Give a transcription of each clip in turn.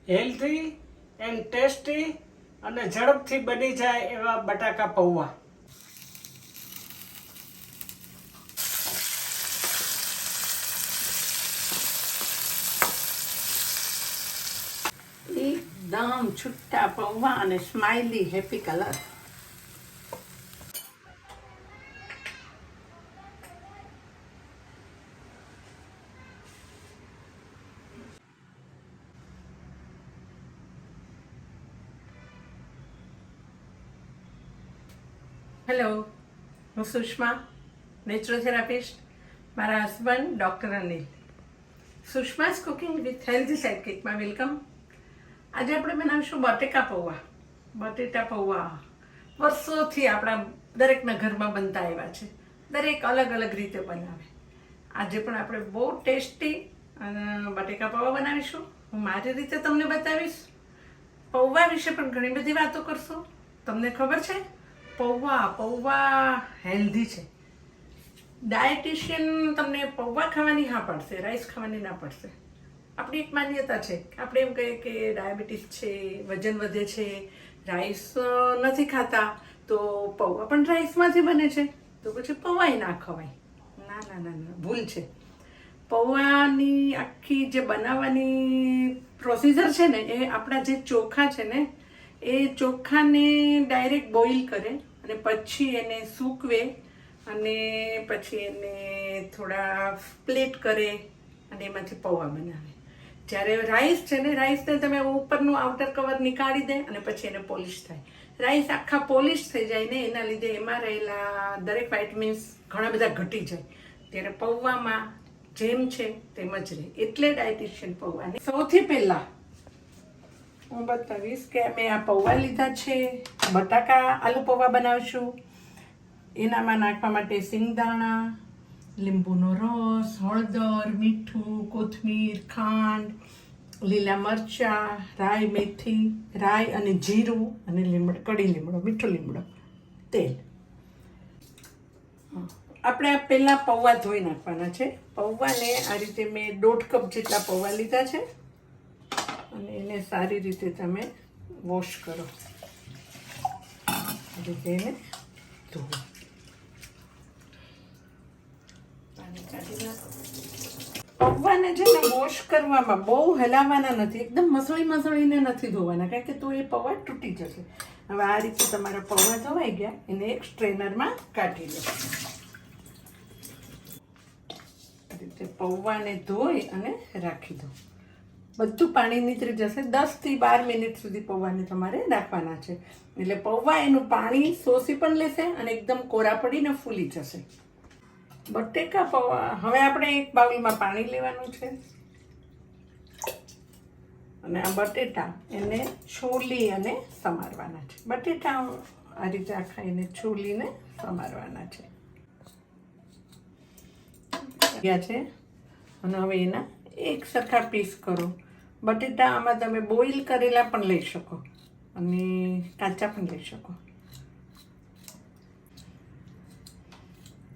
Healthy and tasty અને ઝડપથી બની જાય એવા બટાકા પૌવા. એકદમ છૂટા પૌવા અને સ્માઇલી હેપી કલર. હેલો, હું સુષ્મા, નેચરોથેરાપિસ્ટ. મારા husband doctor Anil. Sushma's cooking with healthy સાઇડકિકમાં વેલકમ. આજે આપણે બનાવીશું બટેકા પૌવા. બટેટા પૌવા વર્ષોથી આપણા દરેકના ઘરમાં બનતા આવ્યા છે. દરેક અલગ અલગ રીતે બનાવે. આજે પણ આપણે બહુ ટેસ્ટી બટેકા પૌવા બનાવીશું. હું મારી રીતે તમને બતાવીશ. પૌવા વિશે પણ ઘણી બધી વાતો કરશું. તમને ખબર છે પૌવા હેલ્ધી છે. ડાયટિશિયન તમને પૌવા ખાવાની હા પાડશે, રાઈસ ખાવાની ના પાડશે. આપણી એક માન્યતા છે કે આપણે એમ કહીએ કે ડાયાબિટીસ છે, વજન વધે છે, રાઈસ નથી ખાતા તો પૌવા પણ રાઈસમાંથી બને છે તો પછી પૌવાય ના ખવાય. ના ના ના ના, ભૂલ છે. પૌવાની આખી જે બનાવવાની પ્રોસિજર છે ને એ આપણા જે ચોખા છે ને એ ચોખાને ડાયરેક્ટ બોઇલ કરે અને પછી એને સૂકવે અને પછી એને થોડા પ્લેટ કરે અને એમાંથી પૌવા બનાવે. જ્યારે રાઈસ છે ને, રાઈસને તમે ઉપરનું આઉટર કવર નીકાળી દે અને પછી એને પોલિશ થાય. રાઈસ આખા પોલિશ થઈ જાય ને એના લીધે એમાં રહેલા દરેક વાઇટમિન્સ ઘણા બધા ઘટી જાય. ત્યારે પૌવામાં જેમ છે તેમ જ રહે. એટલે ડાયટિશિયન પૌવાની સૌથી પહેલાં હું બતાવીશ કે મેં આ પૌવા લીધા છે. બટાકા આલુ પૌવા બનાવશું. એનામાં નાખવા માટે સિંગદાણા, લીંબુનો રસ, હળદર, મીઠું, કોથમીર, ખાંડ, લીલા મરચાં, રાઈ, મેથી, રાઈ અને જીરું અને લીમડો, કડી લીમડો, મીઠો લીમડો, તેલ. આપણે આ પહેલાં પૌવા ધોઈ નાખવાના છે. પૌવાને આ રીતે મેં 1.5 કપ જેટલા પૌવા લીધા છે અને એને સારી રીતે તમે વોશ કરો. આ રીતે એને ધોવો. પૌવાને છે ને વોશ કરવામાં બહુ હલાવવાના નથી. એકદમ મસળીને નથી ધોવાના, કારણ કે તો એ પૌવા તૂટી જશે. હવે આ રીતે તમારા પૌવા ધોવાઈ ગયા, એને એક સ્ટ્રેનરમાં કાઢી લો. આ રીતે પૌવાને ધોઈ અને રાખી દો. બધું પાણી નીતરી જશે. 10 થી 12 મિનિટ સુધી પૌવાને તમારે રાખવાના છે. એટલે પૌવા એનું પાણી શોષી પણ લેશે અને એકદમ કોરા પડીને ફૂલી જશે. બટેકા પૌવા, હવે આપણે એક બાઉલમાં પાણી લેવાનું છે અને આ બટેટા એને છોલી અને સમારવાના છે. બટેટા આ રીતે આખા એને છોલીને સમારવાના છે. છે અને હવે એના એક સરખા પીસ કરો. બટેટા આમાં તમે બોઇલ કરેલા પણ લઈ શકો અને કાચા પણ લઈ શકો.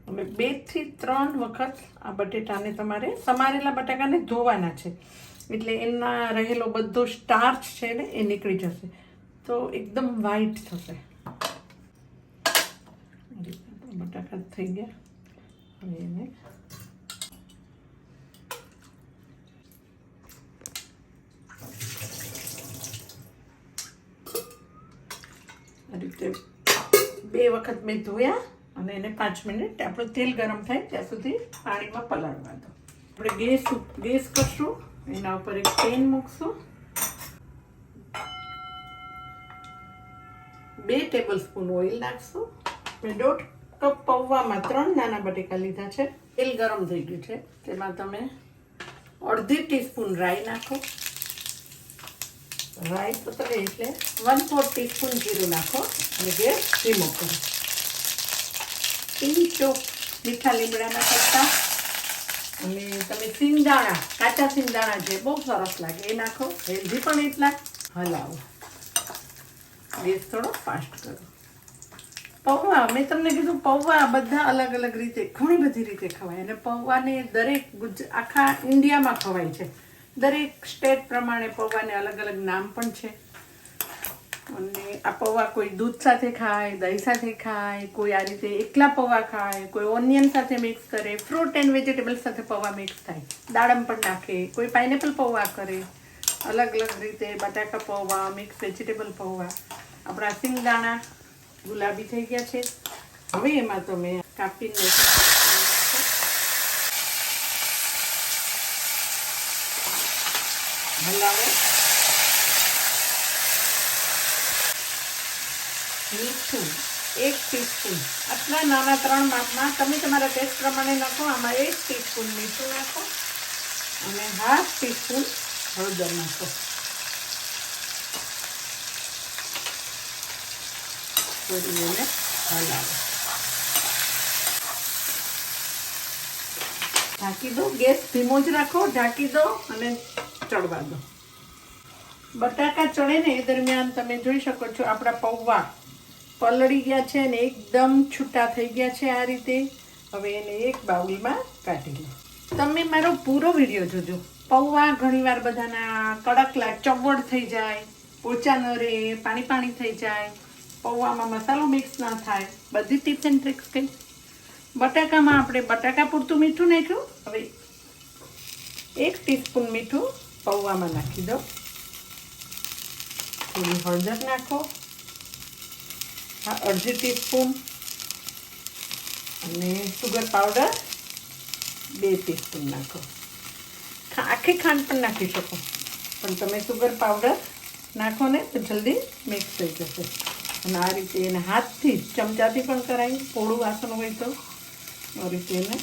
હવે 2 થી 3 વખત આ બટેટાને તમારે સમારેલા બટાકાને ધોવાના છે. એટલે એના રહેલો બધો સ્ટાર્ચ છે ને એ નીકળી જશે તો એકદમ વ્હાઈટ થશે. બટાકા થઈ ગયા. હવે એને આ રીતે 2 વખત મેં ધોયા અને એને 5 મિનિટ આપણું તેલ ગરમ થાય ત્યાં સુધી પાણીમાં પલાળવા દો. આપણે ગેસ કરશું, એના ઉપર એક પેન મૂકશું. 2 ટેબલસ્પૂન ઓઇલ નાખશું. મેં 1.5 કપ પૌવામાં 3 નાના બટેકા લીધા છે. તેલ ગરમ થઈ ગયું છે. તેમાં તમે 1/2 ટીસ્પૂન રાઈ નાખો. રાઈ પતળે એટલે 1/4 ટીસ્પૂન જીરું નાખો અને ગેસ ધીમો કરો. પિંચો મીઠા લીમડાના પત્તા અને તમે સિંગદાણા, કાચા સિંગદાણા જે બહુ સરસ લાગે એ નાખો. હેલ્ધી પણ એટલા. હલાવો. ગેસ થોડો ફાસ્ટ કરો. પૌવા, મેં તમને કીધું પૌવા બધા અલગ અલગ રીતે, ઘણી બધી રીતે ખવાય અને પૌવાને દરેક આખા ઇન્ડિયામાં ખવાય છે. દરેક સ્ટેટ પ્રમાણે પૌવાને અલગ અલગ નામ પણ છે. અને આ પૌવા કોઈ દૂધ સાથે ખાય, દહીં સાથે ખાય, કોઈ આ રીતે એકલા પૌવા ખાય, કોઈ ઓનિયન સાથે મિક્સ કરે, ફ્રૂટ એન્ડ વેજીટેબલ સાથે પૌવા મિક્સ થાય, દાડમ પણ નાખે, કોઈ પાઇનેપલ પૌવા કરે, અલગ અલગ રીતે બટાકા પૌવા, મિક્સ વેજીટેબલ પૌવા. આપણા સિંગદાણા ગુલાબી થઈ ગયા છે. હવે એમાં તમે કાપીને હલાવો. મીઠું 1 ટીસ્પૂન, આટલા નાના 3 માપમાં તમે તમારા ટેસ્ટ પ્રમાણે નાખો. આમાં 1 ટીસ્પૂન મીઠું નાખો અને 1/2 ટીસ્પૂન હળદર નાખો. ફરી એને હલાવો. ઢાંકી દો. ગેસ ધીમો જ રાખો. ઢાંકી દો અને ચડવા દો. બટાકા ચડે ને એ દરમિયાન તમે જોઈ શકો છો આપણા પૌવા પલળી ગયા છે અને એકદમ છૂટા થઈ ગયા છે આ રીતે. હવે એને એક બાઉલમાં કાઢી લો. તમે મારો પૂરો વિડીયો જોજો. પૌવા ઘણીવાર બધાના કડક ચવડ થઈ જાય, પોચા ન રહે, પાણી પાણી થઈ જાય, પૌવામાં મસાલો મિક્સ ના થાય, બધી ટિપ્સ એન્ડ ટ્રિક્સ કઈ. બટાકામાં આપણે બટાકા પૂરતું મીઠું નાખ્યું. હવે 1 ટીસ્પૂન મીઠું પૌવામાં નાખી દો. થોડી હળદર નાખો, 1/2 ટીસ્પૂન, અને સુગર પાવડર 2 ટીસ્પૂન નાખો. આખી ખાંડ પણ નાખી શકો, પણ તમે સુગર પાવડર નાખો ને તો જલ્દી મિક્સ થઈ જશે. અને આ રીતે એને હાથથી ચમચાથી પણ કરાય, થોડું વાસણ હોય તો આ રીતે એને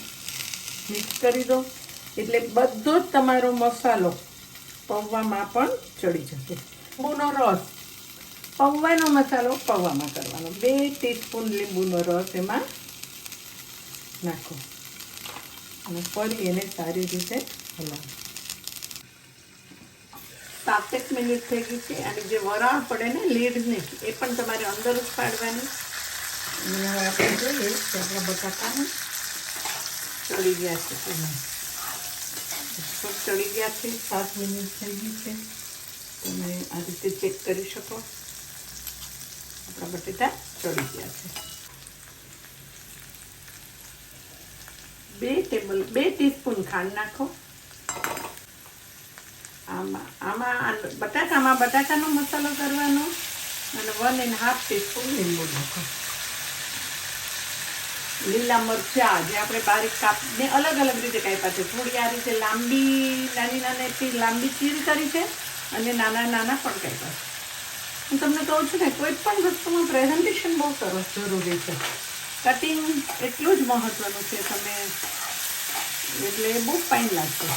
મિક્સ કરી દો. એટલે બધો જ તમારો મસાલો પૌવામાં પણ ચડી જશે. લીંબુનો રસ, પૌવાનો મસાલો પૌવામાં કરવાનો. 2 ટીસ્પૂન લીંબુનો રસ એમાં નાખો અને ફરી એને સારી રીતે હલાવો. 7 મિનિટ થઈ ગઈ છે. અને જે વરાળ પડે ને લીડને, એ પણ તમારે અંદર જ પાડવાની. અને હવે આપણે જોઈએ કે આપણા બટાકાને ચડી ગયા છે. એમાં ચડી ગયા છે. 7 મિનિટ થઈ ગઈ છે. તમે આ રીતે ચેક કરી શકો. આપણા બટેટા ચડી ગયા છે. 2 ટીસ્પૂન ખાંડ નાખો. આમાં બટાકાનો મસાલો કરવાનો અને 1.5 ટીસ્પૂન લીંબુ નાખો. લીલા મરચાં જે આપણે બારીક કાપીને અલગ અલગ રીતે કાપ્યા છે. થોડી આ રીતે નાની લાંબી ચીર કરી છે અને નાના નાના પણ કાપ્યા છે. હું તમને કહું છું ને, કોઈ પણ વસ્તુમાં પ્રેઝન્ટેશન બહુ સરસ જરૂરી છે. કટિંગ એટલું જ મહત્વનું છે. તમે એટલે બહુ ફાઇન લાગશે.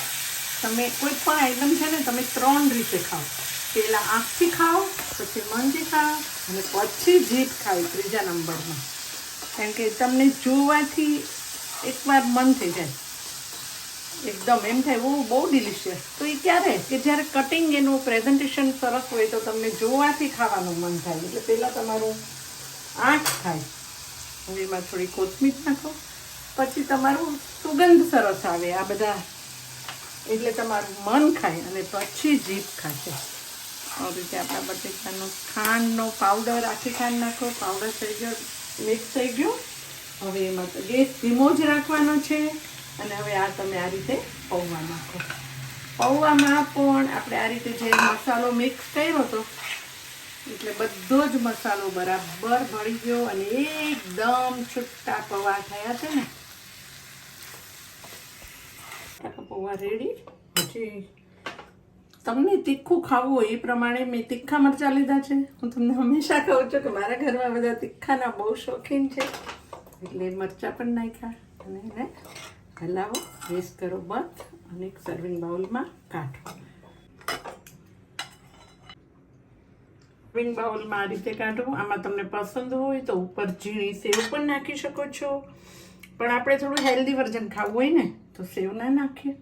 તમે કોઈ પણ આઈટમ છે ને તમે 3 રીતે ખાઓ. પહેલાં આંખથી ખાઓ, પછી મનથી ખાઓ અને પછી જીભ ખાવી ત્રીજા નંબરમાં. કારણ કે તમને જોવાથી એકવાર મન થઈ જાય, એકદમ એમ થાય બહુ ડિલિશિયસ. તો એ ક્યારે કે જ્યારે કટિંગ એનું પ્રેઝન્ટેશન સરસ હોય તો તમને જોવાથી ખાવાનું મન થાય. એટલે પહેલાં તમારું આંખ થાય. હવે એમાં થોડી કોથમીર નાખો. પછી તમારું સુગંધ સરસ આવે આ બધા, એટલે તમારું મન ખાય અને પછી જીભ ખાશે. આવી રીતે આપણા બટેકાનો ખાંડનો પાવડર, આખી ખાંડ નાખો. પાવડર થઈ ગયો, મિક્સ થઈ ગયો. હવે એમાં તો ગેસ ધીમો જ રાખવાનો છે. અને હવે આ તમે આ રીતે પૌવા નાખો. પૌવામાં પણ આપણે આ રીતે જે મસાલો મિક્સ કર્યો હતો એટલે બધો જ મસાલો બરાબર ભળી ગયો અને એકદમ છૂટા પૌવા થયા છે ને. પૌવા રેડી. પછી તમને તીખું ખાવું હોય એ પ્રમાણે મેં તીખા મરચાં લીધા છે. હું તમને હંમેશા કહું છું કે મારા ઘરમાં બધા તીખાના બહુ શોખીન છે, એટલે મરચાં પણ નાખ્યા. અને એને હલાવો, ગેસ કરો બંધ અને એક સર્વિંગ બાઉલમાં કાઢો. સર્વિંગ બાઉલમાં આ રીતે કાઢો. આમાં તમને પસંદ હોય તો ઉપર ઝીણી સેવ પણ નાખી શકો છો, પણ આપણે થોડું હેલ્ધી વર્ઝન ખાવું હોય ને તો સેવ ના નાખીએ.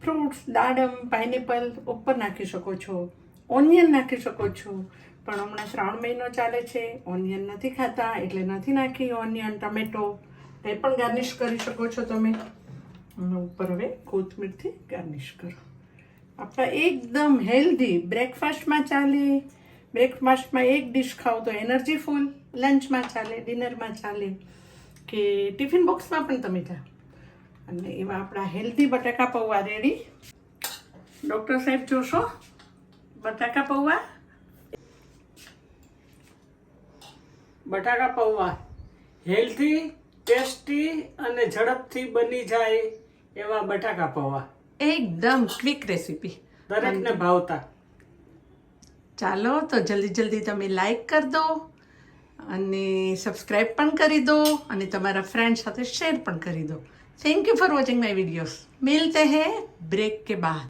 ફ્રૂટ્સ, દાડમ, પાઇનેપલ ઉપર નાખી શકો છો, ઓનિયન નાખી શકો છો. પણ હમણાં 3 મહિનો ચાલે છે, ઓનિયન નથી ખાતા એટલે નથી નાખી. ઓનિયન, ટમેટો એ પણ ગાર્નિશ કરી શકો છો તમે. ઉપર હવે કોથમીરથી ગાર્નિશ કરો. આપણા એકદમ હેલ્ધી બ્રેકફાસ્ટમાં ચાલે, બ્રેકફાસ્ટમાં એક ડિશ ખાવ તો એનર્જી ફૂલ, લંચમાં ચાલે, ડિનરમાં ચાલે કે ટિફિન બોક્સમાં પણ તમે ખાઓ. અને એવા આપણા હેલ્ધી બટાકા પૌવા રેડી. ડૉક્ટર સાહેબ જોશો બટાકા પૌવા. બટાકા પૌવા હેલ્ધી, ટેસ્ટી અને ઝડપથી બની જાય એવા બટાકા પૌવા, એકદમ ક્વિક રેસીપી, દરેકને ભાવતા. ચાલો તો જલ્દી તમે લાઈક કરી દો અને સબસ્ક્રાઈબ પણ કરી દો અને તમારા ફ્રેન્ડ સાથે શેર પણ કરી દો. Thank you for watching my videos. मिलते हैं ब्रेक के बाद.